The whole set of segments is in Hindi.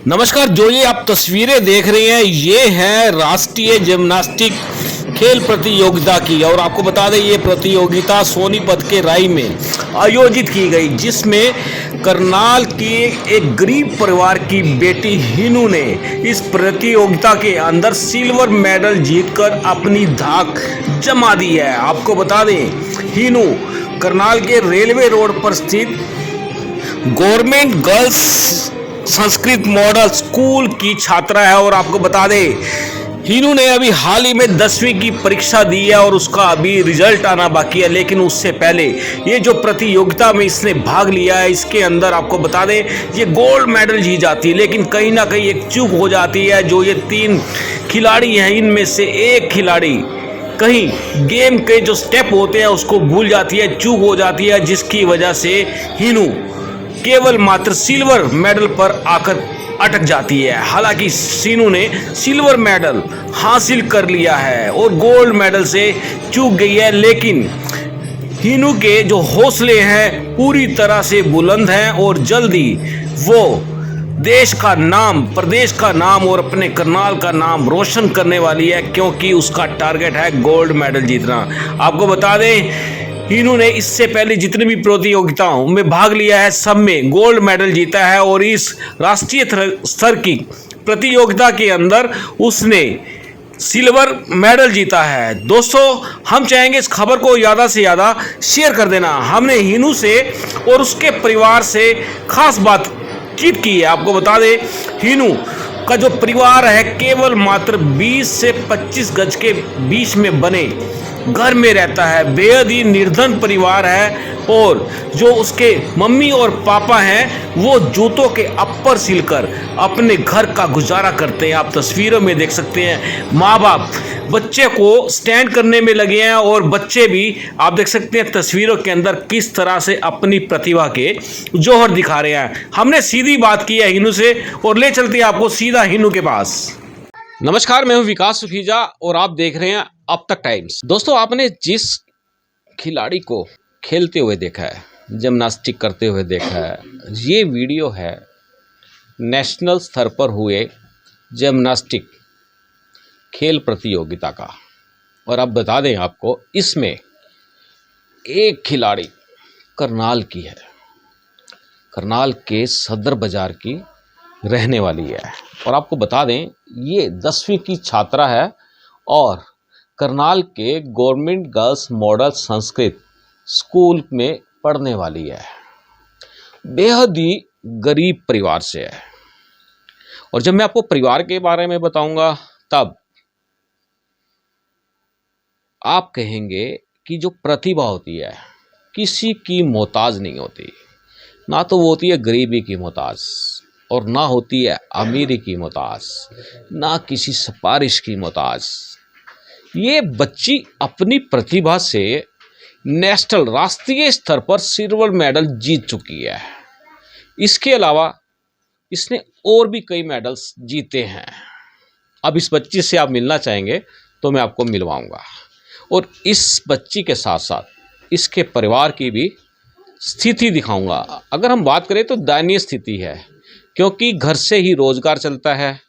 नमस्कार। जो ये आप तस्वीरें देख रहे हैं ये है राष्ट्रीय जिम्नास्टिक खेल प्रतियोगिता की। और आपको बता दें ये प्रतियोगिता सोनीपत के राई में आयोजित की गई, जिसमें करनाल की एक गरीब परिवार की बेटी हिनू ने इस प्रतियोगिता के अंदर सिल्वर मेडल जीतकर अपनी धाक जमा दी है। आपको बता दें हिनू करनाल के रेलवे रोड पर स्थित government girls Sanskrit model school की छात्रा है। और आपको बता दें हिनू ने अभी हाल ही में 10वीं की परीक्षा दी है और उसका अभी रिजल्ट आना बाकी है। लेकिन उससे पहले ये जो प्रतियोगिता में इसने भाग लिया है, इसके अंदर आपको बता दें ये गोल्ड मेडल जीत जाती है। लेकिन कहीं ना कहीं एक चूक हो जाती है। जो ये 3 खिलाड़ी हैं इनमें से एक खिलाड़ी कहीं गेम के जो स्टेप होते हैं उसको भूल जाती है, चूक हो जाती है, जिसकी वजह से हिनू केवल मात्र सिल्वर मेडल पर आकर अटक जाती है। हालांकि सीनू ने सिल्वर मेडल हासिल कर लिया है और गोल्ड मेडल से चूक गई है। लेकिन हिनू के जो हौसले हैं पूरी तरह से बुलंद हैं और जल्दी वो देश का नाम, प्रदेश का नाम और अपने करनाल का नाम रोशन करने वाली है, क्योंकि उसका टारगेट है गोल्ड मेडल जीतना। आपको बता दें हिनू ने इससे पहले जितनी भी प्रतियोगिताओं में भाग लिया है सब में गोल्ड मेडल जीता है और इस राष्ट्रीय स्तर की प्रतियोगिता के अंदर उसने सिल्वर मेडल जीता है। दोस्तों हम चाहेंगे इस खबर को ज़्यादा से ज़्यादा शेयर कर देना। हमने हिनू से और उसके परिवार से खास बातचीत की है। आपको बता दें हिनू का जो परिवार है केवल मात्र 20 से 25 गज के बीच में बने घर में रहता है। बेहद ही निर्धन परिवार है और जो उसके मम्मी और पापा हैं वो जूतों के अप्पर सिलकर अपने घर का गुजारा करते हैं। आप तस्वीरों में देख सकते हैं माँ बाप बच्चे को स्टैंड करने में लगे हैं और बच्चे भी आप देख सकते हैं तस्वीरों के अंदर किस तरह से अपनी प्रतिभा के जौहर दिखा रहे हैं। हमने सीधी बात की है हिनू से और ले चलते हैं आपको सीधा हिनू के पास। नमस्कार, मैं हूं विकास सुखीजा और आप देख रहे हैं अब तक टाइम्स। दोस्तों आपने जिस खिलाड़ी को खेलते हुए देखा है, जिम्नास्टिक करते हुए देखा है, ये वीडियो है नेशनल स्तर पर हुए जिम्नास्टिक खेल प्रतियोगिता का। और अब बता दें आपको इसमें एक खिलाड़ी करनाल की है, करनाल के सदर बाजार की रहने वाली है। और आपको बता दें ये 10वीं की छात्रा है और करनाल के government girls model Sanskrit school में पढ़ने वाली है। बेहद ही गरीब परिवार से है। और जब मैं आपको परिवार के बारे में बताऊंगा तब आप कहेंगे कि जो प्रतिभा होती है किसी की मोहताज नहीं होती। ना तो वो होती है गरीबी की मोहताज और ना होती है अमीरी की मोहताज, ना किसी सिफारिश की मोहताज। ये बच्ची अपनी प्रतिभा से नेशनल राष्ट्रीय स्तर पर सिल्वर मेडल जीत चुकी है। इसके अलावा इसने और भी कई मेडल्स जीते हैं। अब इस बच्ची से आप मिलना चाहेंगे तो मैं आपको मिलवाऊंगा और इस बच्ची के साथ साथ इसके परिवार की भी स्थिति दिखाऊंगा। अगर हम बात करें तो दयनीय स्थिति है, क्योंकि घर से ही रोजगार चलता है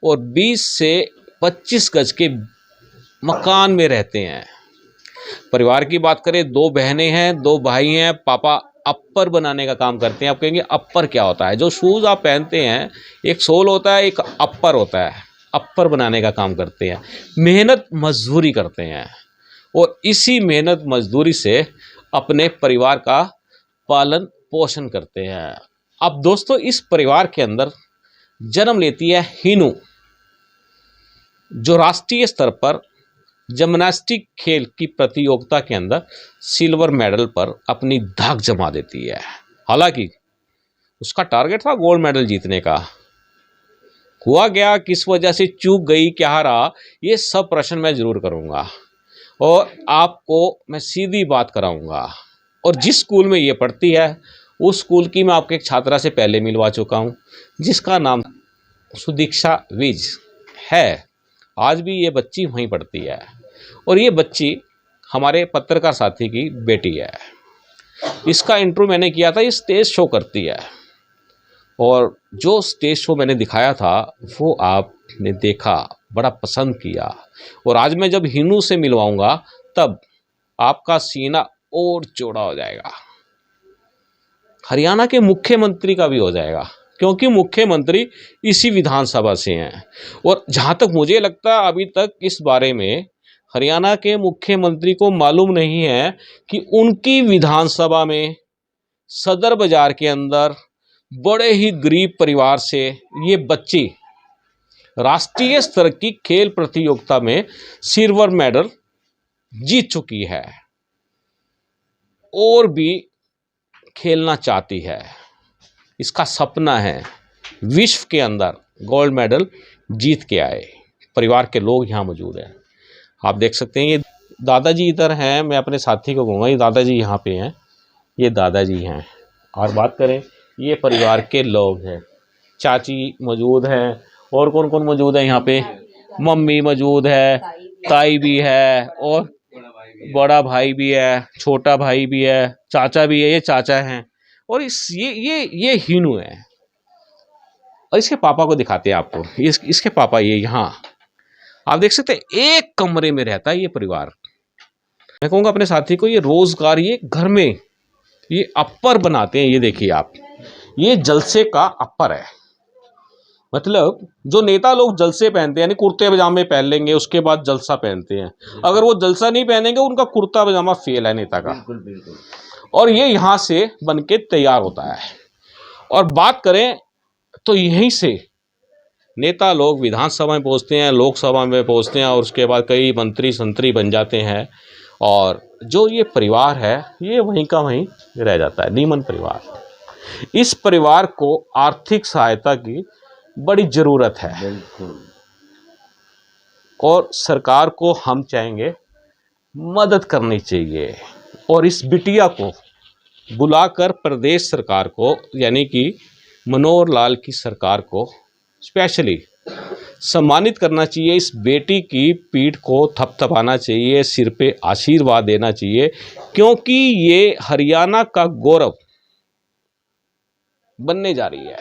और 20 से 25 गज के मकान में रहते हैं। परिवार की बात करें 2 बहनें हैं, 2 भाई हैं। पापा अप्पर बनाने का काम करते हैं। आप कहेंगे अप्पर क्या होता है? जो शूज़ आप पहनते हैं एक सोल होता है, एक अप्पर होता है। अप्पर बनाने का काम करते हैं, मेहनत मजदूरी करते हैं और इसी मेहनत मजदूरी से अपने परिवार का पालन पोषण करते हैं। अब दोस्तों इस परिवार के अंदर जन्म लेती है हिनू, जो राष्ट्रीय स्तर पर जिम्नास्टिक खेल की प्रतियोगिता के अंदर सिल्वर मेडल पर अपनी धाक जमा देती है। हालांकि उसका टारगेट था गोल्ड मेडल जीतने का। हुआ क्या, किस वजह से चूक गई, क्या रहा, ये सब प्रश्न मैं जरूर करूँगा और आपको मैं सीधी बात कराऊँगा। और जिस स्कूल में ये पढ़ती है उस स्कूल की मैं आपके एक छात्रा से पहले मिलवा चुका हूँ, जिसका नाम सुदीक्षा विज है। आज भी ये बच्ची वहीं पढ़ती है और ये बच्ची हमारे पत्रकार साथी की बेटी है। इसका इंटरव्यू मैंने किया था। ये स्टेज शो करती है और जो स्टेज शो मैंने दिखाया था वो आपने देखा, बड़ा पसंद किया। और आज मैं जब हिनू से मिलवाऊंगा तब आपका सीना और चौड़ा हो जाएगा, हरियाणा के मुख्यमंत्री का भी हो जाएगा, क्योंकि मुख्यमंत्री इसी विधानसभा से हैं। और जहाँ तक मुझे लगता है अभी तक इस बारे में हरियाणा के मुख्यमंत्री को मालूम नहीं है कि उनकी विधानसभा में सदर बाजार के अंदर बड़े ही गरीब परिवार से ये बच्ची राष्ट्रीय स्तर की खेल प्रतियोगिता में सिल्वर मेडल जीत चुकी है और भी खेलना चाहती है। इसका सपना है विश्व के अंदर गोल्ड मेडल जीत के आए। परिवार के लोग यहाँ मौजूद हैं, आप देख सकते हैं। ये दादाजी इधर हैं, मैं अपने साथी को कहूँगा ये दादाजी यहाँ पे हैं, ये दादाजी हैं। और बात करें ये परिवार के लोग हैं, चाची मौजूद हैं, और कौन कौन मौजूद है यहाँ पे? मम्मी मौजूद है, ताई भी है, और बड़ा भाई भी है, छोटा भाई भी है, चाचा भी है, ये चाचा हैं। और ये हिनू है। और इसके पापा को दिखाते हैं आपको, इसके पापा ये यहाँ आप देख सकते हैं, एक कमरे में रहता है ये परिवार। मैं कहूँगा अपने साथी को ये रोजगार ये घर में ये अप्पर बनाते हैं। ये देखिए आप, ये जलसे का अप्पर है। मतलब जो नेता लोग जलसे पहनते हैं यानी कुर्ते पजामे पहन लेंगे, उसके बाद जलसा पहनते हैं। अगर वो जलसा नहीं पहनेंगे उनका कुर्ता पजामा फेल है नेता का। बिल्कुल बिल्कुल। और ये यहाँ से बन के तैयार होता है। और बात करें तो यहीं से नेता लोग विधानसभा में पहुँचते हैं, लोकसभा में पहुँचते हैं, और उसके बाद कई मंत्री संतरी बन जाते हैं। और जो ये परिवार है ये वहीं का वहीं रह जाता है, नीमन परिवार। इस परिवार को आर्थिक सहायता की बड़ी ज़रूरत है। बिल्कुल। और सरकार को हम चाहेंगे मदद करनी चाहिए। और इस बिटिया को बुलाकर प्रदेश सरकार को यानी कि मनोहर लाल की सरकार को स्पेशली सम्मानित करना चाहिए। इस बेटी की पीठ को थपथपाना चाहिए, सिर पे आशीर्वाद देना चाहिए, क्योंकि ये हरियाणा का गौरव बनने जा रही है।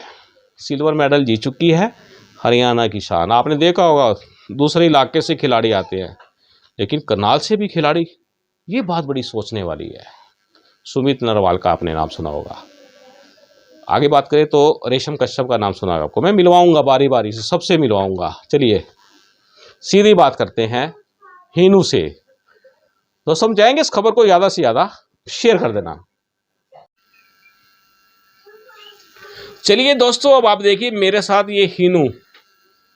सिल्वर मेडल जीत चुकी है, हरियाणा की शान। आपने देखा होगा दूसरे इलाके से खिलाड़ी आते हैं, लेकिन करनाल से भी खिलाड़ी, ये बात बड़ी सोचने वाली है। सुमित नरवाल का आपने नाम सुना होगा। आगे बात करें तो रेशम कश्यप का नाम सुना होगा आपको। मैं मिलवाऊंगा बारी बारी से, सबसे मिलवाऊंगा। चलिए सीधी बात करते हैं हिनू से। तो समझाएंगे इस खबर को ज़्यादा से ज़्यादा शेयर कर देना। चलिए दोस्तों, अब आप देखिए मेरे साथ ये हिनू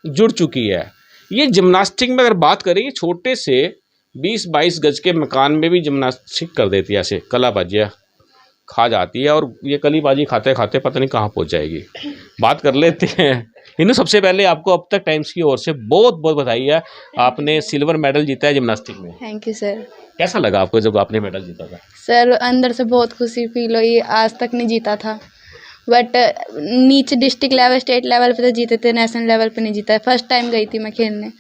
जुड़ चुकी है। ये जिम्नास्टिक में अगर बात करें, छोटे से 20-22 गज के मकान में भी जिम्नास्टिक कर देती है, ऐसे कलाबाजियाँ खा जाती है। और ये कलीबाजी खाते खाते पता नहीं कहाँ पहुँच जाएगी। बात कर लेते हैं हिनू। सबसे पहले आपको अब तक टाइम्स की ओर से बहुत बहुत बधाई है, आपने सिल्वर मेडल जीता है जिम्नास्टिक में। Thank you sir. कैसा लगा आपको जब आपने मेडल जीता था? सर अंदर से बहुत खुशी फील हुई, आज तक नहीं जीता था, बट नीचे डिस्ट्रिक्ट लेवल स्टेट लेवल पे तो जीते थे, नेशनल लेवल पे नहीं जीता है। फर्स्ट टाइम गई थी मैं खेलने,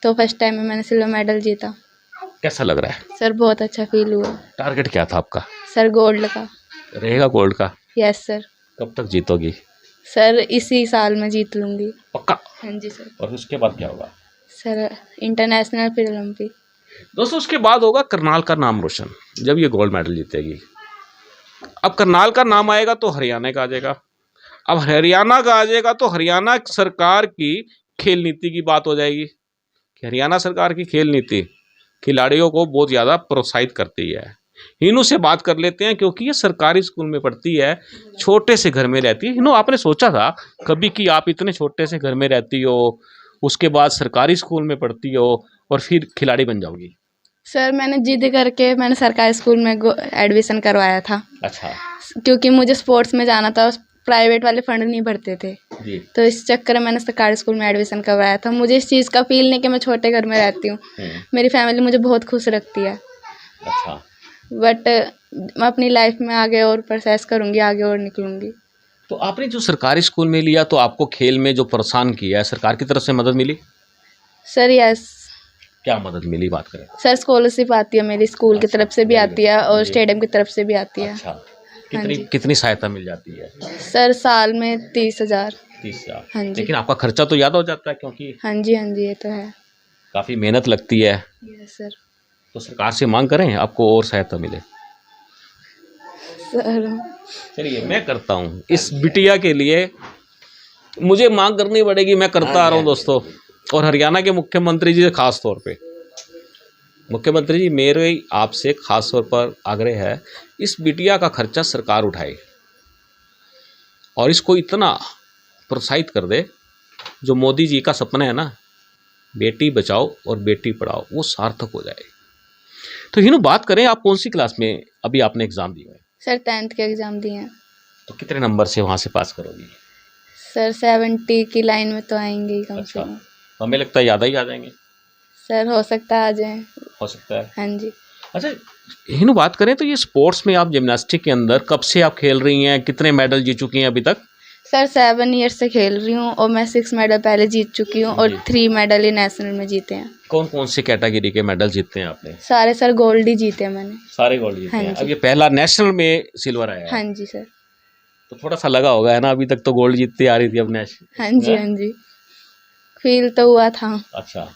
तो फर्स्ट टाइम में मैंने सिल्वर मेडल जीता। कैसा लग रहा है? सर बहुत अच्छा फील हुआ। टारगेट क्या था आपका? सर गोल्ड का रहेगा, गोल्ड का? Yes sir. कब तक जीतोगी? सर इसी साल में जीत लूँगी। पक्का? हाँ जी सर। और उसके बाद क्या होगा? सर इंटरनेशनल फिर ओलंपिक। दोस्तों उसके बाद होगा करनाल का नाम रोशन, जब ये गोल्ड मेडल जीतेगी। अब करनाल का नाम आएगा तो हरियाणा का आ जाएगा। अब हरियाणा का आ जाएगा तो हरियाणा सरकार की खेल नीति की बात हो जाएगी कि हरियाणा सरकार की खेल नीति खिलाड़ियों को बहुत ज़्यादा प्रोत्साहित करती है। हिनू से बात कर लेते हैं, क्योंकि ये सरकारी स्कूल में पढ़ती है, छोटे से घर में रहती है। हिनू, आपने सोचा था कभी कि आप इतने छोटे से घर में रहती हो, उसके बाद सरकारी स्कूल में पढ़ती हो और फिर खिलाड़ी बन जाओगी? सर मैंने जिद करके मैंने सरकारी स्कूल में एडमिशन करवाया था। अच्छा। क्योंकि मुझे स्पोर्ट्स में जाना था, प्राइवेट वाले फंड नहीं भरते थे जी। तो इस चक्कर में मैंने सरकारी स्कूल में एडमिशन करवाया था। मुझे इस चीज़ का फील नहीं कि मैं छोटे घर में रहती हूँ, मेरी फैमिली मुझे बहुत खुश रखती है। अच्छा। बट मैं अपनी लाइफ में आगे और प्रोसेस करूँगी, आगे और निकलूँगी। तो आपने जो सरकारी स्कूल में लिया, तो आपको खेल में जो प्रोत्साहन किया है, सरकार की तरफ से मदद मिली? Sir yes. क्या मदद मिली, बात करें? सर स्कॉलरशिप आती है मेरी स्कूल की तरफ से भी आती है और स्टेडियम की तरफ से भी आती है। अच्छा। हाँ जी कितनी सहायता मिल जाती है? सर, साल में 30,000। 30,000। हाँ जी लेकिन आपका खर्चा तो ज़्यादा हो जाता है क्योंकि हाँ जी हाँ जी, ये तो है। काफ़ी मेहनत लगती है। Yes sir. तो सरकार से मांग करें आपको और सहायता मिले। सर चलिए मैं करता हूँ इस बिटिया के लिए, मुझे मांग करनी पड़ेगी, मैं करता आ रहा हूँ दोस्तों। और हरियाणा के मुख्यमंत्री जी से खास तौर पे, मुख्यमंत्री जी मेरे आपसे खास तौर पर आग्रह है, इस बिटिया का खर्चा सरकार उठाए और इसको इतना प्रोत्साहित कर दे, जो मोदी जी का सपना है ना, बेटी बचाओ और बेटी पढ़ाओ, वो सार्थक हो जाए। तो हिनू बात करें, आप कौन सी क्लास में अभी आपने एग्ज़ाम दिया है? सर 10th के एग्ज़ाम दिए हैं। तो कितने नंबर से वहाँ से पास करोगी? सर 70 की लाइन में तो आएंगे ही कम से अच्छा, कम। हमें लगता है ज़्यादा ही आ जाएंगे। सर हो सकता है आ जाए। हो सकता है। हाँ जी अच्छा हिनू बात करें तो ये स्पोर्ट्स में आप जिम्नास्टिक के अंदर कब से आप खेल रही हैं, कितने मेडल जीत चुकी हैं अभी तक? सर 7 ईयर से खेल रही हूँ और मैं 6 मेडल पहले जीत चुकी हूँ और जी। 3 मेडल ही नेशनल में जीते हैं। कौन कौन से कैटेगरी के मेडल जीते हैं आपने? सारे सर गोल्ड ही जीते हैं मैंने। सारे गोल्ड जीते हाँ हैं। जी। अब ये पहला नेशनल में सिल्वर आया है। हाँ जी सर। तो थोड़ा सा लगा होगा है ना, अभी तक तो गोल्ड जीतती आ रही थी, अब नेशनल। हाँ जी हाँ जी, फील तो हुआ था। अच्छा,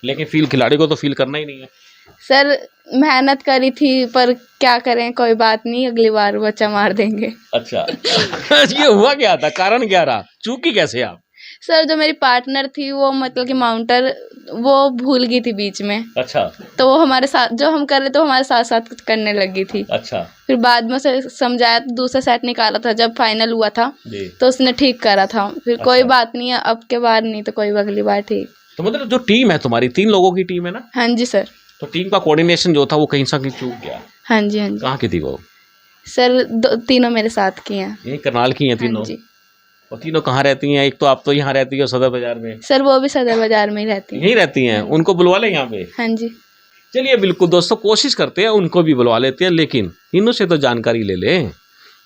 लेकिन फील खिलाड़ी को तो फील करना ही नहीं है। सर मेहनत करी थी पर क्या करें, कोई बात नहीं, अगली बार बच्चा मार देंगे। अच्छा ये हुआ क्या था, कारण क्या रहा, चूकी कैसे आप? सर जो मेरी पार्टनर थी वो मतलब कि माउंटर वो भूल गई थी बीच में, अच्छा तो वो हमारे साथ जो हम कर रहे थे वो हमारे साथ साथ करने लगी थी। अच्छा फिर बाद में उसे समझाया तो दूसरा सेट निकाला था, जब फाइनल हुआ था जी। तो उसने ठीक करा था। फिर कोई अच्छा। बात नहीं है, अब के बार नहीं तो कोई अगली बार ठीक। तो मतलब जो टीम है तुम्हारी, 3 लोगों की टीम है ना? हाँ जी सर। तो टीम का कोऑर्डिनेशन जो था वो कहीं से कहीं चूक गया। हाँ जी हाँ जी कहाँ की थी वो? सर तीनों मेरे साथ की हैं। यही करनाल की हैं तीनों? हाँ जी और तीनों कहाँ रहती हैं? एक तो आप तो यहाँ रहती हो सदर बाजार में। सर, वो भी सदर बाजार में ही रहती है। यहीं रहती हैं, उनको बुलवा लें यहाँ पे? हाँ जी चलिए बिल्कुल दोस्तों, कोशिश करते हैं उनको भी बुलवा लेते हैं, लेकिन इनों से तो जानकारी ले लें।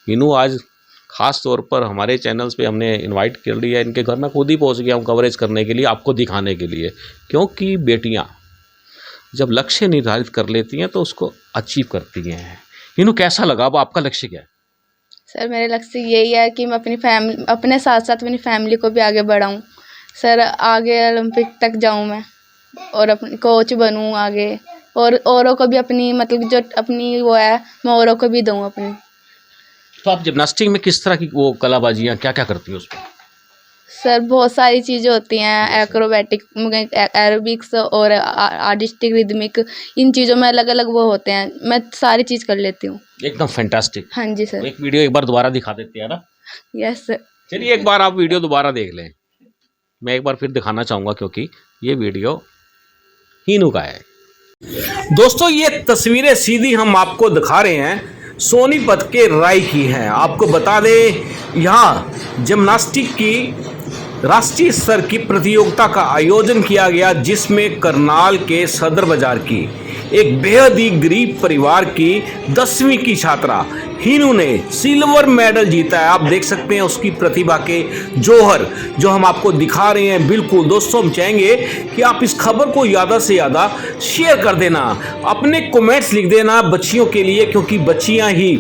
इनू आज खास तौर पर हमारे चैनल्स पे हमने इनवाइट कर लिया, इनके घर में खुद ही पहुंच गया हूँ कवरेज करने के लिए, आपको दिखाने के लिए। क्योंकि बेटियां जब लक्ष्य निर्धारित कर लेती हैं तो उसको अचीव करती हैं। इनू कैसा लगा, अब आपका लक्ष्य क्या है? सर मेरे लक्ष्य यही है कि मैं अपनी फैमिली, अपने साथ साथ अपनी फैमिली को भी आगे बढ़ाऊँ। सर आगे ओलंपिक तक जाऊँ मैं और अपनी कोच बनूँ आगे, और औरों को भी अपनी मतलब जो अपनी वो है मैं औरों को भी दूँ अपनी। तो आप जिम्नास्टिक में किस तरह की वो कलाबाजियाँ क्या क्या करती हैं उसमें? सर बहुत सारी चीज़ें होती हैं, एक्रोबैटिक, एरोबिक्स और आर्टिस्टिक, रिदमिक, इन चीज़ों में अलग अलग वो होते हैं, मैं सारी चीज़ कर लेती हूँ। एकदम फैंटास्टिक। हाँ जी सर। एक वीडियो एक बार दोबारा दिखा देते हैं ना? Yes sir. चलिए एक बार आप वीडियो दोबारा देख लें, मैं एक बार फिर दिखाना चाहूँगा क्योंकि ये वीडियो हीनू का है। दोस्तों ये तस्वीरें सीधी हम आपको दिखा रहे हैं सोनीपत के राय की हैं। आपको बता दें यहाँ जिम्नास्टिक की राष्ट्रीय स्तर की प्रतियोगिता का आयोजन किया गया, जिसमें करनाल के सदर बाजार की एक बेहद ही गरीब परिवार की 10वीं की छात्रा हीनू ने सिल्वर मेडल जीता है। आप देख सकते हैं उसकी प्रतिभा के जौहर जो हम आपको दिखा रहे हैं। बिल्कुल दोस्तों, हम चाहेंगे कि आप इस खबर को ज़्यादा से ज़्यादा शेयर कर देना, अपने कमेंट्स लिख देना बच्चियों के लिए, क्योंकि बच्चियां ही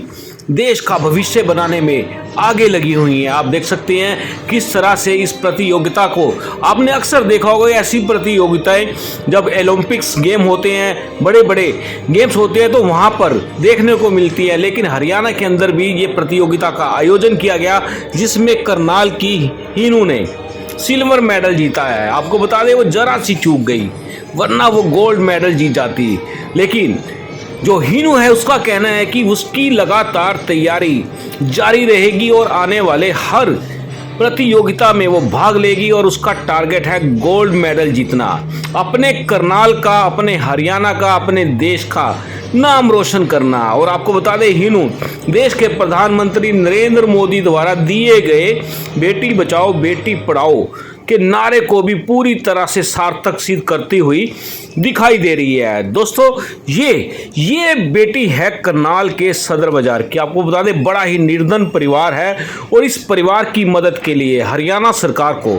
देश का भविष्य बनाने में आगे लगी हुई हैं। आप देख सकते हैं किस तरह से इस प्रतियोगिता को, आपने अक्सर देखा होगा ऐसी प्रतियोगिताएं जब ओलंपिक्स गेम होते हैं, बड़े बड़े गेम्स होते हैं तो वहां पर देखने को मिलती है। लेकिन हरियाणा के अंदर भी ये प्रतियोगिता का आयोजन किया गया, जिसमें करनाल की हीनू ने सिल्वर मेडल जीता है। आपको बता दें वो जरा सी चूक गई, वरना वो गोल्ड मेडल जीत जाती। लेकिन जो हीनू है उसका कहना है कि उसकी लगातार तैयारी जारी रहेगी और आने वाले हर प्रतियोगिता में वो भाग लेगी और उसका टारगेट है गोल्ड मेडल जीतना, अपने करनाल का, अपने हरियाणा का, अपने देश का नाम रोशन करना। और आपको बता दें हीनू देश के प्रधानमंत्री नरेंद्र मोदी द्वारा दिए गए बेटी बचाओ बेटी पढ़ाओ के नारे को भी पूरी तरह से सार्थक सिद्ध करती हुई दिखाई दे रही है। दोस्तों ये बेटी है करनाल के सदर बाजार की। आपको बता दें बड़ा ही निर्धन परिवार है और इस परिवार की मदद के लिए हरियाणा सरकार को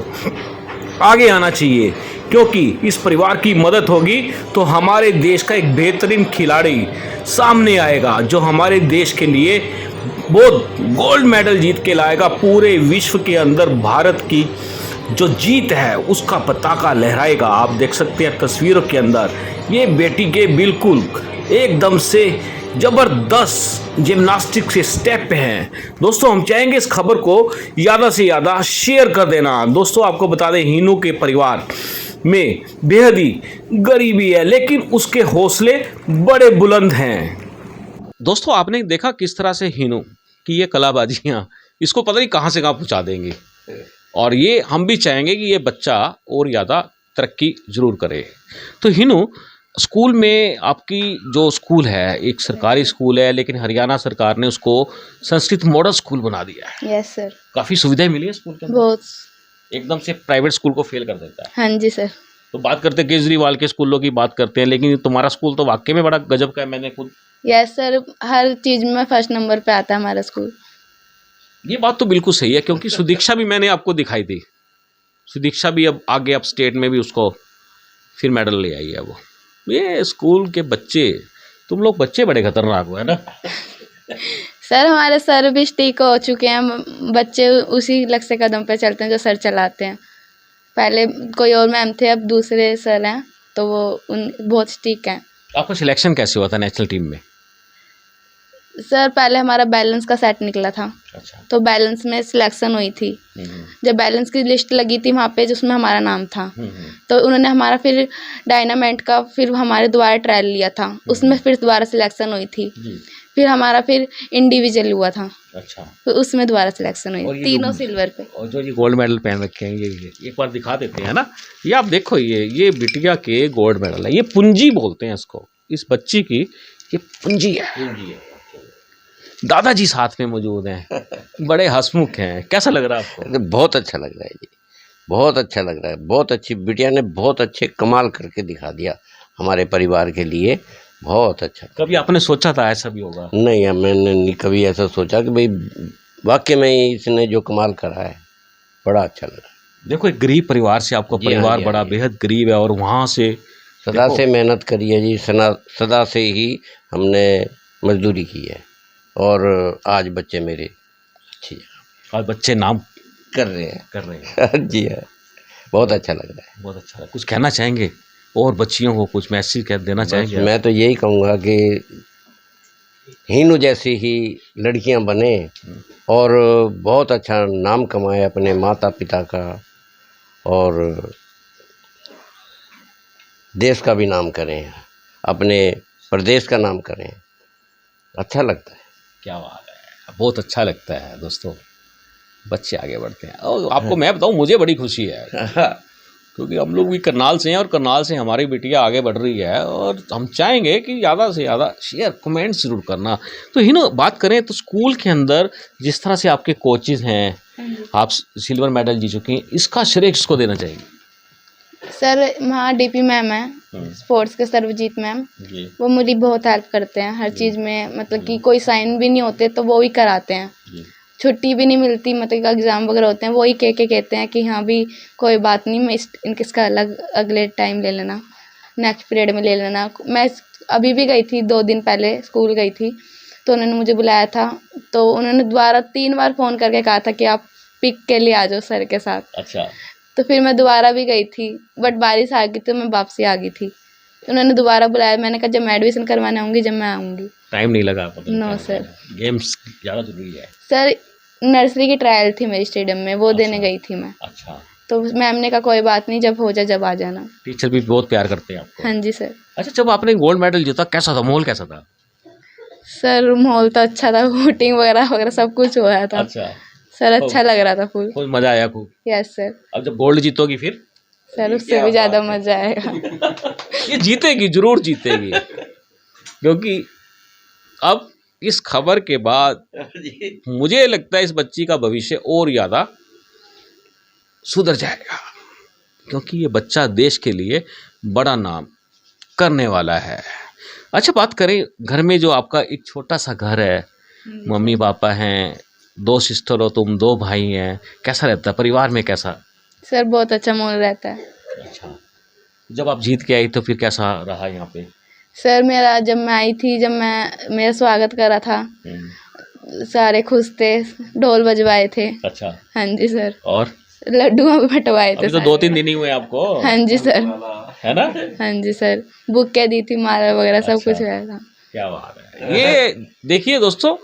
आगे आना चाहिए, क्योंकि इस परिवार की मदद होगी तो हमारे देश का एक बेहतरीन खिलाड़ी सामने आएगा जो हमारे देश के लिए वो गोल्ड मेडल जीत के लाएगा। पूरे विश्व के अंदर भारत की जो जीत है उसका पताका लहराएगा। आप देख सकते हैं तस्वीरों के अंदर ये बेटी के बिल्कुल एकदम से जबरदस्त जिम्नास्टिक के स्टेप पे हैं। दोस्तों हम चाहेंगे इस खबर को ज़्यादा से ज़्यादा शेयर कर देना। दोस्तों आपको बता दें हीनू के परिवार में बेहद ही गरीबी है, लेकिन उसके हौसले बड़े बुलंद हैं। दोस्तों आपने देखा किस तरह से हीनू की ये कलाबाजियाँ इसको पता नहीं कहाँ से कहाँ पहुँचा देंगे, और ये हम भी चाहेंगे कि ये बच्चा और ज़्यादा तरक्की ज़रूर करे। तो हीनू, स्कूल में आपकी जो स्कूल है एक सरकारी स्कूल है, लेकिन हरियाणा सरकार ने उसको संस्कृत मॉडल स्कूल बना दिया है। Yes sir. काफ़ी सुविधाएं मिली है स्कूल के अंदर, बहुत। एकदम से प्राइवेट स्कूल को फेल कर देता है। हाँ जी सर। तो बात करते हैं केजरीवाल के स्कूलों की बात करते हैं, लेकिन तुम्हारा स्कूल तो वाकई में बड़ा गजब का है। मैंने खुद यस सर, हर चीज़ में फर्स्ट नंबर पे आता है हमारा स्कूल। ये बात तो बिल्कुल सही है, क्योंकि सुदीक्षा भी मैंने आपको दिखाई थी। सुदीक्षा भी अब आगे अब स्टेट में भी उसको फिर मेडल ले आई है वो। ये स्कूल के बच्चे, तुम लोग बच्चे बड़े खतरनाक हो, है ना। सर हमारे सर भी स्टिक हो चुके हैं, बच्चे उसी लक्ष्य कदम पे चलते हैं जो सर चलाते हैं। पहले कोई और मैम थे, अब दूसरे सर हैं, तो वो बहुत स्टिक हैं। आपका सिलेक्शन कैसे हुआ था नेशनल टीम में? सर पहले हमारा बैलेंस का सेट निकला था। अच्छा। तो बैलेंस में सिलेक्शन हुई थी। जब बैलेंस की लिस्ट लगी थी वहाँ पे जिसमें हमारा नाम था, तो उन्होंने हमारा फिर डायनामेंट का फिर हमारे दोबारा ट्रायल लिया था, उसमें फिर दोबारा सिलेक्शन हुई थी। फिर हमारा फिर इंडिविजुअल हुआ था। अच्छा। तो उसमें दोबारा सिलेक्शन हुई, तीनों सिल्वर पे। और जो ये गोल्ड मेडल पहन रखे हैं ये एक बार दिखा देते हैं ना। ये आप देखो, ये बिटिया के गोल्ड मेडल है। ये पूंजी बोलते हैं इसको, इस बच्ची की ये पूंजी है। दादाजी साथ में मौजूद हैं, बड़े हंसमुख हैं। कैसा लग रहा है आपको? बहुत अच्छा लग रहा है जी, बहुत अच्छा लग रहा है। बहुत अच्छी बिटिया ने बहुत अच्छे कमाल करके दिखा दिया हमारे परिवार के लिए, बहुत अच्छा। कभी आपने सोचा था ऐसा भी होगा? नहीं, मैंने नहीं कभी ऐसा सोचा कि भाई वाकई में इसने जो कमाल करा है बड़ा अच्छा लगा। देखो एक गरीब परिवार से आपका परिवार बड़ा बेहद गरीब है, और वहाँ से सदा से मेहनत करी है जी, सदा से ही हमने मजदूरी की है, और आज बच्चे मेरे अच्छी जगह, आज बच्चे नाम कर रहे हैं। हैं। जी हाँ, बहुत अच्छा लग रहा है। बहुत अच्छा। कुछ कहना चाहेंगे और बच्चियों को, कुछ मैसेज कह देना चाहेंगे? मैं तो यही कहूँगा कि हीनू जैसी ही लड़कियां बने और बहुत अच्छा नाम कमाए अपने माता पिता का, और देश का भी नाम करें, अपने प्रदेश का नाम करें। अच्छा लगता है। क्या बात है, बहुत अच्छा लगता है। दोस्तों बच्चे आगे बढ़ते हैं, और आपको मैं बताऊं मुझे बड़ी खुशी है, क्योंकि हम लोग भी करनाल से हैं, और करनाल से हमारी बेटियां आगे बढ़ रही है, और हम चाहेंगे कि ज़्यादा से ज़्यादा शेयर कमेंट्स जरूर करना। तो ही ना बात करें तो स्कूल के अंदर जिस तरह से आपके कोचेज़ हैं, आप सिल्वर मेडल जीत चुके हैं, इसका श्रेय किसको देना चाहिए? सर वहाँ डीपी मैम है स्पोर्ट्स के, सर्वजीत मैम, वो मेरी बहुत हेल्प करते हैं हर चीज़ में। मतलब कि कोई साइन भी नहीं होते तो वो ही कराते हैं, छुट्टी भी नहीं मिलती, मतलब एग्ज़ाम वगैरह होते हैं वो ही कहते हैं कि हाँ भी कोई बात नहीं, मैं इसका अलग अगले टाइम ले लेना, नेक्स्ट पीरियड में ले लेना। मैं अभी भी गई थी, 2 दिन पहले स्कूल गई थी, तो उन्होंने मुझे बुलाया था, तो उन्होंने दोबारा 3 बार फ़ोन करके कहा था कि आप पिक के लिए आ जाओ सर के साथ। अच्छा। तो फिर मैं दोबारा भी गई थी, बट बारिश आ गई तो मैं वापसी आ गई थी। तो उन्होंने दोबारा बुलाया, मैंने कहा जब मैं एडमिशन करवाने आऊँगी जब मैं आऊँगी। टाइम नहीं लगा? नो सर, गेम्स ज़्यादा जरूरी है। सर नर्सरी की ट्रायल थी मेरी स्टेडियम में, वो देने गई थी मैं। अच्छा। तो मैम ने कहा कोई बात नहीं, जब हो जाए जब आ जाना। टीचर भी बहुत प्यार करते हैं आपको? हाँ जी सर। अच्छा, जब आपने गोल्ड मेडल जीता कैसा था, माहौल कैसा था? सर माहौल तो अच्छा था, वोटिंग वगैरह सब कुछ हो रहा था। अच्छा सर अच्छा लग रहा था फुल। खूब मज़ा आया खूब? Yes sir. अब जब गोल्ड जीतोगी फिर? सर उससे भी ज़्यादा मज़ा आएगा। ये जीतेगी, जरूर जीतेगी, क्योंकि अब इस खबर के बाद मुझे लगता है इस बच्ची का भविष्य और ज़्यादा सुधर जाएगा, क्योंकि ये बच्चा देश के लिए बड़ा नाम करने वाला है। अच्छा, बात करें घर में, जो आपका एक छोटा सा घर है, मम्मी पापा हैं, 2 सिस्टर हो तुम, 2 भाई हैं, कैसा रहता है परिवार में? कैसा? सर बहुत अच्छा माहौल रहता है। अच्छा, जब आप जीत के आई तो फिर कैसा रहा यहाँ पे? सर मेरा जब मैं आई थी, जब मैं मेरा स्वागत करा था, सारे खुश थे, ढोल बजवाए थे। अच्छा, हाँ जी सर, और लड्डू बंटवाए थे अभी तो सारे। 2-3 दिन ही हुए आपको, हाँ जी सर, है ना? हाँ जी सर, बुकें दी थी, माला वगैरह सब अच्छा। कुछ हुआ था। क्या बात है। ये देखिए दोस्तों,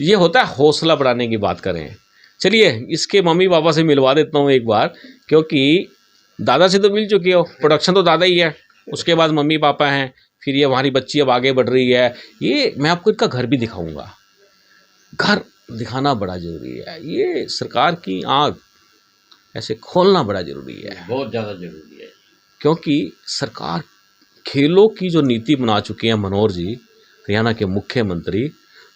ये होता है हौसला बढ़ाने की बात करें। चलिए इसके मम्मी पापा से मिलवा देता हूँ एक बार, क्योंकि दादा से तो मिल चुकी हो, प्रोडक्शन तो दादा ही है, उसके बाद मम्मी पापा हैं, फिर ये हमारी बच्ची अब आगे बढ़ रही है। ये मैं आपको इनका घर भी दिखाऊंगा, घर दिखाना बड़ा ज़रूरी है। ये सरकार की आँख ऐसे खोलना बड़ा ज़रूरी है, बहुत ज़्यादा ज़रूरी है। क्योंकि सरकार खेलों की जो नीति बना चुके हैं मनोहर जी, हरियाणा के मुख्यमंत्री,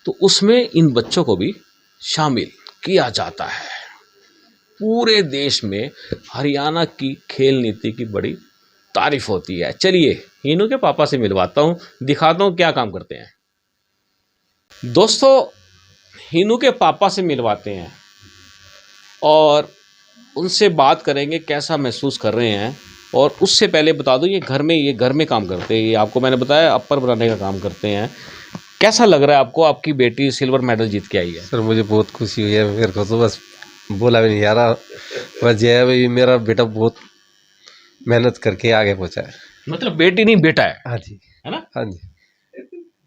तो उसमें इन बच्चों को भी शामिल किया जाता है। पूरे देश में हरियाणा की खेल नीति की बड़ी तारीफ होती है। चलिए हीनू के पापा से मिलवाता हूँ, दिखाता हूँ क्या काम करते हैं। दोस्तों हीनू के पापा से मिलवाते हैं और उनसे बात करेंगे कैसा महसूस कर रहे हैं। और उससे पहले बता दूं, ये घर में काम करते हैं। ये आपको मैंने बताया अपर बनाने का काम करते हैं। कैसा लग रहा है आपको, आपकी बेटी सिल्वर मेडल जीत के आई है? सर मुझे बहुत खुशी हुई है, मेरे को तो बस बोला भी नहीं आ रहा। बस ये है भाई, मेरा बेटा बहुत मेहनत करके आगे पहुंचा है। मतलब बेटी नहीं बेटा है, हाँ जी, है ना? हाँ जी।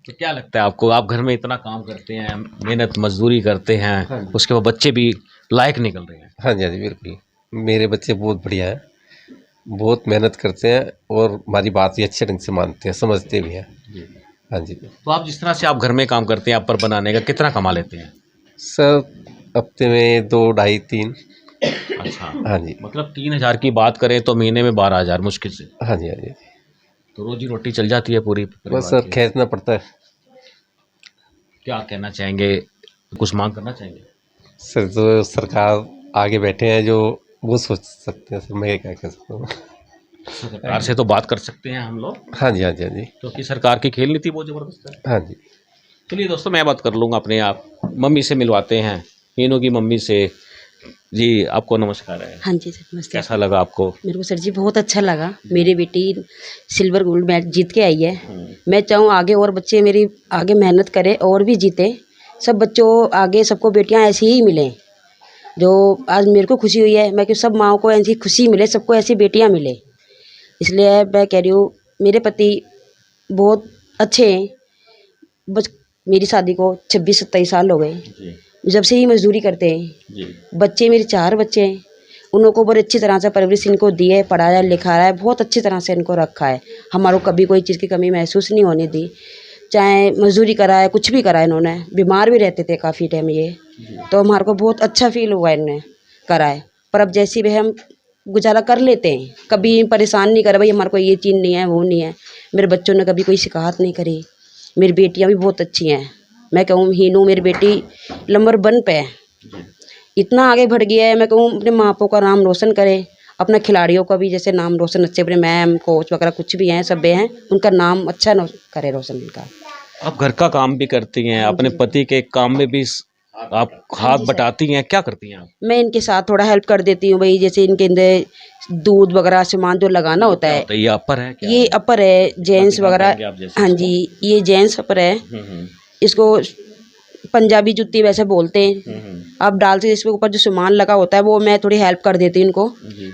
तो क्या लगता है आपको, आप घर में इतना काम करते हैं, मेहनत मजदूरी करते हैं, हाँ जी। उसके बाद बच्चे भी लायक निकल रहे हैं? हाँ जी, हाँ जी, बिल्कुल। मेरे बच्चे बहुत बढ़िया है, बहुत मेहनत करते हैं और हमारी बात भी अच्छे ढंग से मानते हैं, समझते भी हैं। हाँ जी। तो आप जिस तरह से आप घर में काम करते हैं अपर बनाने का, कितना कमा लेते हैं? सर हफ्ते में 2, 2.5, 3। अच्छा, हाँ जी, मतलब 3,000 की बात करें तो महीने में 12,000 मुश्किल से। हाँ जी, हाँ जी। तो रोजी रोटी चल जाती है पूरी बस परिवार सर की। खींचना पड़ता है। क्या कहना चाहेंगे, कुछ मांग करना चाहेंगे? सर जो सरकार आगे बैठे हैं जो, वो सोच सकते हैं सर, मैं क्या कह सकता हूँ। सरकार से तो बात कर सकते हैं हम लोग, हाँ जी, हाँ जी, हाँ जी, क्योंकि सरकार की खेल नीति बहुत ज़बरदस्त है। हाँ जी। चलिए दोस्तों मैं बात कर लूँगा अपने आप, मम्मी से मिलवाते हैं, हीनू की मम्मी से। जी आपको नमस्कार है। हाँ जी सर, नमस्ते। कैसा लगा आपको? मेरे को सर जी बहुत अच्छा लगा। मेरी बेटी सिल्वर गोल्ड मैडल जीत के आई है। मैं चाहूँ आगे और बच्चे मेरी आगे मेहनत करें और भी जीते। सब बच्चों आगे सबको बेटियां ऐसी ही मिलें जो आज मेरे को खुशी हुई है। मैं कि सब माँओं को ऐसी खुशी मिले, सबको ऐसी बेटियां मिले। इसलिए मैं कह रही हूँ, मेरे पति बहुत अच्छे हैं। बस मेरी शादी को 26-27 साल हो गए, जी जब से ही मजदूरी करते हैं। जी। बच्चे मेरे 4 बच्चे हैं, उनको बड़ी अच्छी तरह से परवरिश इनको दी है, पढ़ाया लिखाया है, बहुत अच्छी तरह से इनको रखा है। हमारे को कभी कोई चीज़ की कमी महसूस नहीं होने दी। चाहे मजदूरी करा है, कुछ भी करा है इन्होंने। बीमार भी रहते थे काफ़ी टाइम ये, तो हमारे को बहुत अच्छा फील हुआ इन्होंने करा है। पर अब जैसी भी हम गुजारा कर लेते हैं, कभी परेशान नहीं करा भाई हमारे को ये चीज़ नहीं है, वो नहीं है। मेरे बच्चों ने कभी कोई शिकायत नहीं करी। मेरी बेटियाँ भी बहुत अच्छी हैं। मैं कहूँ हीनू मेरी बेटी नंबर 1 पे है, इतना आगे बढ़ गया है। मैं कहूँ अपने माँ बापों का नाम रोशन करे, अपने खिलाड़ियों का भी जैसे नाम रोशन अच्छे, अपने मैम कोच वगैरह कुछ भी हैं सब हैं, उनका नाम अच्छा करे रोशन इनका। आप घर का काम भी करती हैं, अपने पति के काम में भी आप हाथ बटाती हैं, क्या करती हैं आप? मैं इनके साथ थोड़ा हेल्प कर देती हूँ भाई, जैसे इनके अंदर दूध वगैरह सामान जो लगाना होता है। तो ये अपर है क्या? ये अपर है, जेंट्स वगैरह। आप जैसे हाँ जी, ये जेंट्स अपर है। इसको पंजाबी जुत्ती वैसे बोलते हैं। आप डालते इसके ऊपर जो सामान लगा होता है वो मैं थोड़ी हेल्प कर देती हूँ इनको।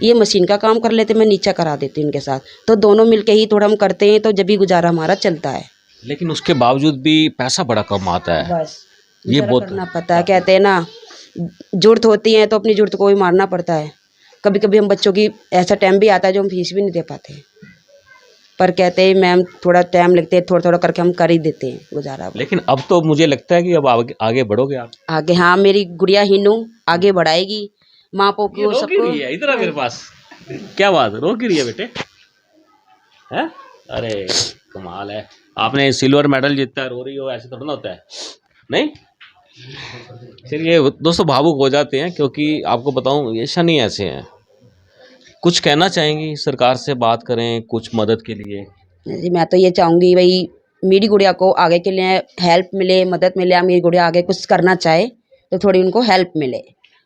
ये मशीन का काम कर लेते, मैं नीचे करा देती हूँ इनके साथ। तो दोनों मिलके ही थोड़ा हम करते हैं, तो जब भी गुजारा हमारा चलता है। लेकिन उसके बावजूद भी पैसा बड़ा कम आता है। बस ये बहुत करना पड़ता है। कहते हैं ना, जरूरत होती है तो अपनी जरूरत को भी मारना पड़ता है। कभी कभी हम बच्चों की ऐसा टाइम भी आता है जो हम फीस भी नहीं दे पाते, पर कहते हैं मैम थोड़ा टाइम लगते है, थोड़ा थोड़ा करके हम कर ही देते हैं गुजारा। लेकिन अब तो मुझे लगता है कि अब आगे बढ़ोगे आप आगे हाँ, मेरी गुड़िया हीनू आगे बढ़ाएगी माँ को सबको। इधर आ मेरे पास, क्या बात, रो क्यों रही है बेटे? हैं? अरे कमाल है, आपने सिल्वर मेडल जीता है, रो रही हो, ऐसे थोड़ा ना होता है, नहीं? चलिए दोस्तों भावुक हो जाते हैं, क्योंकि आपको बताऊं ये शनि ऐसे हैं। कुछ कहना चाहेंगी, सरकार से बात करें कुछ मदद के लिए? जी मैं तो ये चाहूँगी भाई मेरी गुड़िया को आगे के लिए हेल्प मिले, मदद मिले। मेरी गुड़िया आगे कुछ करना चाहे तो थोड़ी उनको हेल्प मिले।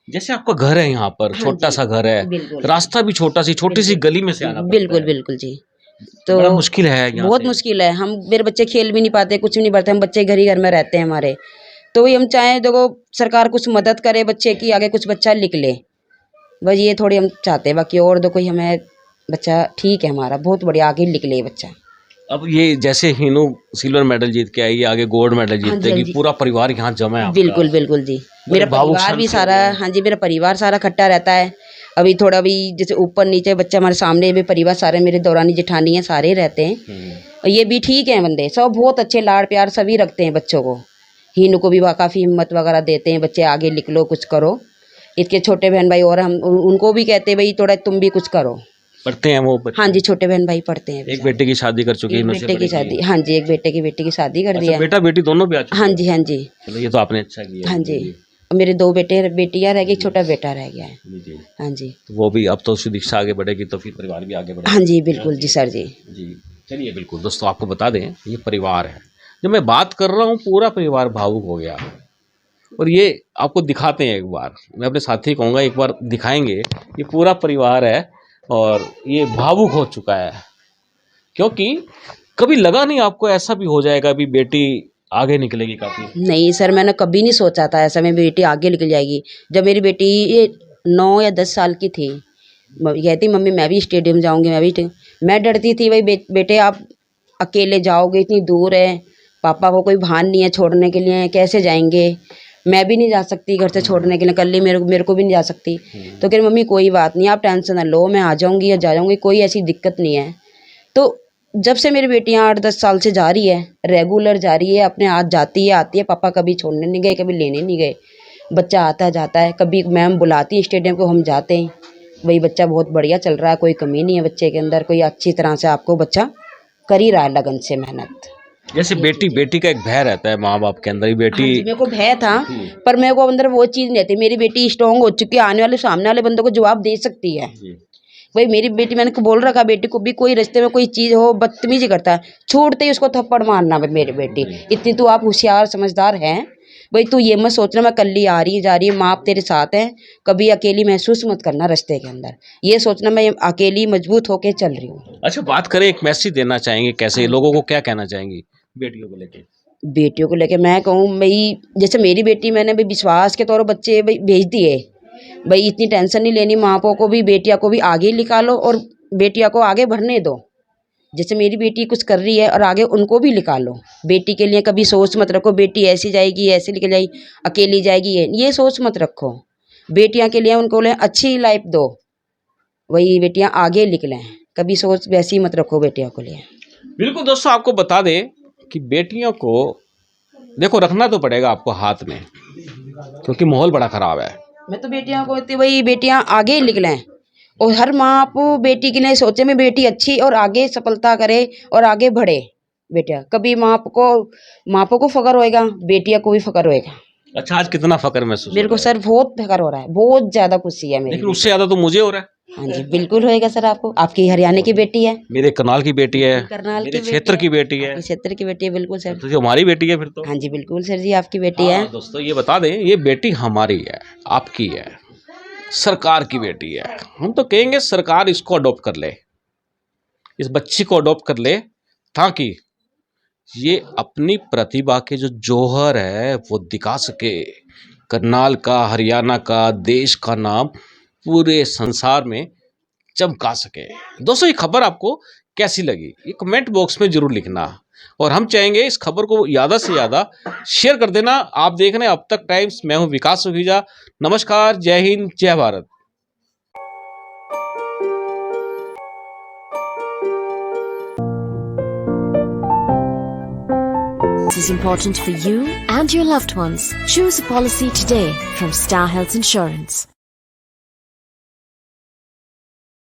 जैसे आपका घर है यहाँ पर, छोटा सा घर है, रास्ता भी छोटी सी गली में से आना पड़ता बिल्कुल है। बिल्कुल जी। तो बड़ा मुश्किल है यहाँ बहुत से। मुश्किल है। हम मेरे बच्चे खेल भी नहीं पाते, कुछ भी नहीं पाते। हम बच्चे घर ही घर में रहते हैं हमारे, तो वही हम चाहें देखो सरकार कुछ मदद करे बच्चे की, आगे कुछ बच्चा लिख ले, बस ये थोड़ी हम चाहते हैं। बाकी और तो कोई हमें बच्चा ठीक है हमारा, बहुत बढ़िया आगे निकले ये बच्चा। अब ये जैसे हीनू सिल्वर मेडल जीत के आई, आगे गोल्ड मेडल हाँ जी, जीतेगी, हाँ जी। पूरा परिवार यहाँ जमा है आपका। बिल्कुल बिल्कुल जी, मेरा भावुक परिवार क्षण भी से सारा, हो गया। हाँ जी मेरा परिवार सारा इकट्ठा रहता है। अभी थोड़ा भी जैसे ऊपर नीचे बच्चा हमारे सामने भी परिवार सारे, मेरे दौरानी जेठानी है सारे रहते हैं। और ये भी ठीक है बंदे, सब बहुत अच्छे लाड़ प्यार सभी रखते हैं बच्चों को। हीनू को भी काफ़ी हिम्मत वगैरह देते हैं, बच्चे आगे लिख लो कुछ करो। इसके छोटे बहन भाई और हम उनको भी कहते हैं भाई थोड़ा तुम भी कुछ करो। पढ़ते हैं वो बच्चे? हाँ जी छोटे बहन भाई पढ़ते हैं। एक बेटे की शादी कर चुकी है, एक बेटे की शादी, हाँ जी एक बेटे की बेटी की शादी कर दिया है। बेटा बेटी दोनों भी आ चुके हाँ हैं? जी हाँ जी चलो ये तो आपने अच्छा किया। हाँ जी। और मेरे 2 बेटियां रह गई, छोटा बेटा रह गया है। जी। हाँ जी तो वो भी, अब तो उसकी दीक्षा आगे बढ़ेगी तो फिर परिवार भी आगे बढ़ेगा। हाँ जी बिल्कुल जी सर जी। जी चलिए, बिल्कुल दोस्तों आपको बता दें ये परिवार है। जब मैं बात कर रहा हूँ पूरा परिवार भावुक हो गया। और ये आपको दिखाते हैं एक बार, मैं अपने साथी कहूँगा एक बार दिखाएंगे। ये पूरा परिवार है और ये भावुक हो चुका है, क्योंकि कभी लगा नहीं आपको ऐसा भी हो जाएगा, अभी बेटी आगे निकलेगी काफ़ी? नहीं सर मैंने कभी नहीं सोचा था ऐसा मेरी बेटी आगे निकल जाएगी। जब मेरी बेटी ये 9 या 10 साल की थी, कहती मम्मी मैं भी स्टेडियम जाऊंगी, मैं डरती थी भाई बेटे आप अकेले जाओगे, इतनी दूर है, पापा को कोई भान नहीं है छोड़ने के लिए, कैसे जाएंगे, मैं भी नहीं जा सकती घर से छोड़ने के लिए, कल ही मेरे को भी नहीं जा सकती। तो कह रही मम्मी कोई बात नहीं आप टेंशन ना लो, मैं आ जाऊंगी या जा जाऊंगी, कोई ऐसी दिक्कत नहीं है। तो जब से मेरी बेटियां 8-10 साल से जा रही है, रेगुलर जा रही है, अपने हाथ जाती है आती है, पापा कभी छोड़ने नहीं गए, कभी लेने नहीं गए, बच्चा आता जाता है, कभी मैम बुलाती है स्टेडियम को हम जाते हैं। वही बच्चा बहुत बढ़िया चल रहा है, कोई कमी नहीं है बच्चे के अंदर, कोई अच्छी तरह से आपको बच्चा कर ही रहा है लगन से मेहनत। जैसे बेटी का एक भय रहता है माँ बाप के अंदर, बेटी हाँ जी, मेरे को भय था पर मेरे को अंदर वो चीज़ नहीं थी। मेरी बेटी स्ट्रॉन्ग हो चुकी है, आने वाले सामने वाले बंदों को जवाब दे सकती है। भाई मेरी बेटी, मैंने बोल रखा बेटी को भी कोई रास्ते में कोई चीज़ हो बदतमीजी करता है, छूटते ही उसको थप्पड़ मारना। भाई मेरी बेटी इतनी तो आप होशियार समझदार हैं, भाई तू ये मत सोचना मैं कल ही आ रही जा रही है, माँ आप तेरे साथ हैं, कभी अकेली महसूस मत करना रास्ते के अंदर, ये सोचना मैं अकेली मजबूत होके चल रही हूँ। अच्छा बात करें, एक मैसेज देना चाहेंगे कैसे लोगों को, क्या कहना चाहेंगी बेटियों को लेके? बेटियों को लेके मैं कहूँ भाई जैसे मेरी बेटी मैंने भाई विश्वास के तौर पर बच्चे भाई भेज दिए, भाई इतनी टेंशन नहीं लेनी, माँ बापों को भी बेटियाँ को भी आगे निकालो और बेटियाँ को आगे बढ़ने दो। जैसे मेरी बेटी कुछ कर रही है और आगे उनको भी निकालो। बेटी के लिए कभी सोच मत रखो बेटी ऐसी जाएगी ऐसी निकल जाएगी अकेली जाएगी, ये सोच मत रखो। बेटियाँ के लिए उनको अच्छी लाइफ दो, वही बेटियाँ आगे निकलें, कभी सोच वैसी मत रखो बेटियों के लिए। बिल्कुल दोस्तों आपको बता दें कि बेटियों को देखो रखना तो पड़ेगा आपको हाथ में, क्योंकि माहौल बड़ा ख़राब है। मैं तो बेटियों को कहती भाई बेटियां आगे निकलें और हर माँ को बेटी के लिए सोचे में बेटी अच्छी और आगे सफलता करे और आगे बढ़े। बेटियां कभी माँ को फख्र होएगा, बेटियां को भी फख्र होएगा। अच्छा आज कितना फख्र महसूस मेरे को सर बहुत फख्र हो रहा है, बहुत ज़्यादा खुशी है मेरी। लेकिन उससे ज़्यादा तो मुझे हो रहा है। हाँ जी बिल्कुल होएगा सर, आपको, आपकी हरियाणा की बेटी है, मेरे करनाल की बेटी है, करनाल मेरे की क्षेत्र की बेटी है, क्षेत्र की बेटी है, बिल्कुल सर। तो जो हमारी बेटी है फिर तो। हाँ जी बिल्कुल सर जी आपकी बेटी है। दोस्तों ये बता दें ये बेटी हमारी है, आपकी है, सरकार की बेटी है। हम तो कहेंगे सरकार इसको अडॉप्ट कर ले, इस बच्ची को अडॉप्ट कर ले, ताकि ये अपनी प्रतिभा के जो जौहर है वो दिखा सके, करनाल का, हरियाणा का, देश का नाम पूरे संसार में चमका सके। दोस्तों ये खबर आपको कैसी लगी ये कमेंट बॉक्स में जरूर लिखना, और हम चाहेंगे इस खबर को ज़्यादा से ज़्यादा शेयर कर देना। आप देख रहे हैं अब तक टाइम्स, मैं हूं विकास सुखीजा। नमस्कार, जय हिंद, जय Bharat. This is important for you and your loved ones. Choose a policy today from Star Health Insurance.